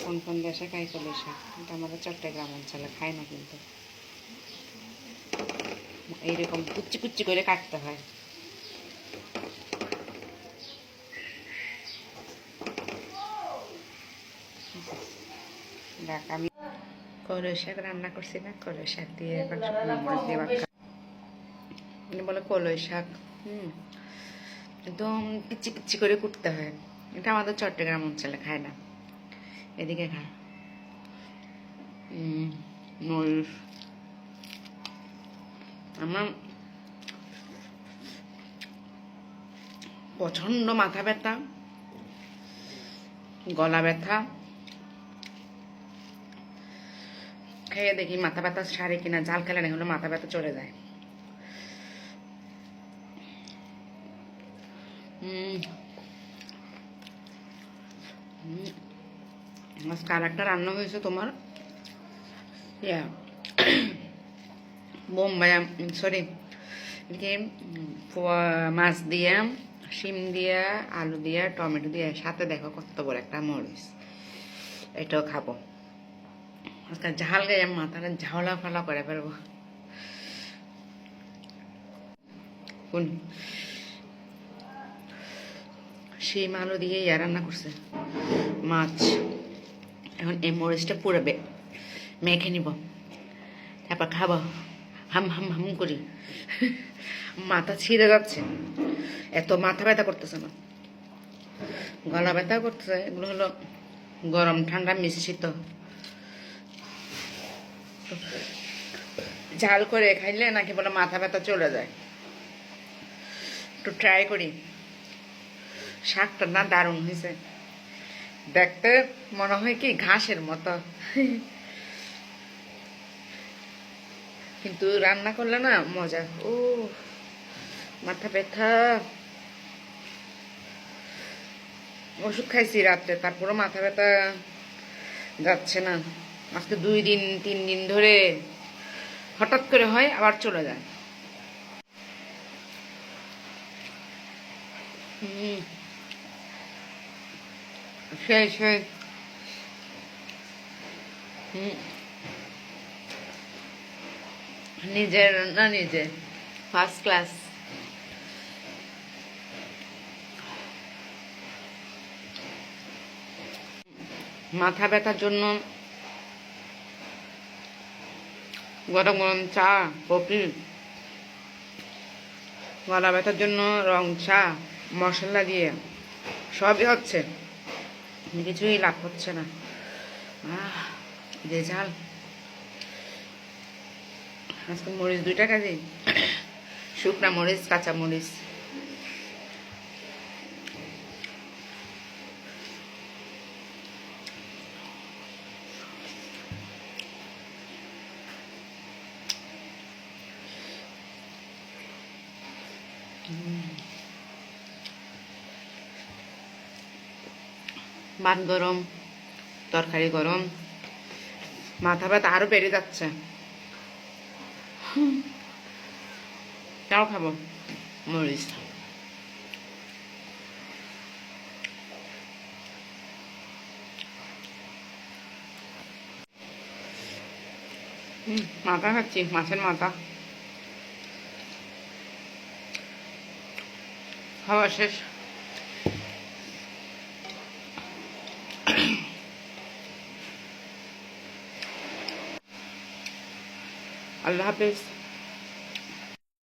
কোন কোন দেশে খাই কলই শাক, কিন্তু আমাদের চট্টগ্রাম অঞ্চলে খায় না। কিন্তু এইরকম কুচি কুচি করে কাটতে হয়। দেখ আমি কলই শাক রান্না করছি না, কলই শাক দিয়ে এখন শুকনো মরিচ দিয়ে ভাত বলে কলই শাক। একদম কিচি কিচি করে কুটতে হয়। এটা আমাদের চট্টগ্রাম অঞ্চলে খায় না, এদিকে খায়। মরিচ আমার প্রচন্ড মাথা ব্যথা, গলা ব্যথা, খেয়ে দেখি মাথা ব্যথা সারে কিনা। জাল খেলে না হলে মাথা ব্যথা চলে যায়। আজকে আর একটা রান্না হয়েছে তোমার বোম্বাই, সরি কি মাছ দিয়ে, শিম দিয়ে, আলু দিয়ে, টমেটো দিয়ে, সাথে দেখো কত বড় একটা মরিচ। এটাও খাবো আজকে। ঝাল গায়ে মাথাটা ঝাওলা ফালা করে ফেলবো। কোন শিম আলু দিয়ে রান্না করছে মাছ। এখন এই মরিচটা পুরো মেখে নিব, তারপর খাবো হাম হাম হাম করি। মাথা ছিঁড়ে যাচ্ছে, এত মাথা ব্যথা করতেছে না, গলা ব্যথা করতেছে। এগুলো হলো গরম ঠান্ডা মিশ্রিত। ঝাল করে খাইলে নাকি বলে মাথা ব্যথা চলে যায়। একটু ট্রাই করি। শাকটা না দারুণ হয়েছে, দেখতে মনে হয় কি ঘাসের মতো, কিন্তু রান্না করলে না মজা। ও মাথা ব্যথা, ওষুধ খাইছি রাত্রে, তারপরও মাথা ব্যথা যাচ্ছে না। আজকে 2 দিন 3 দিন ধরে হঠাৎ করে হয়, আবার চলে যায়। সেই সেই নিজের না নিজে ফার্স্ট ক্লাস। মাথা ব্যথার জন্য গরম গরম চা, কফি। গলা ব্যথার জন্য রং চা, মশলা দিয়ে সবই হচ্ছে, কিছুই লাভ হচ্ছে না। যে ঝাল। আজকে মরিচ 2 টাকা দিই, শুকনা মরিচ, কাঁচা মরিচ। ভাত গরম, তরকারি গরম, মাথা ব্যথা আরো বেড়ে যাচ্ছে। তাও খাবো মরিচ। মাথা খাচ্ছি, মাছের মাথা। খাওয়া শেষ। আল্লাহ হাফেজ।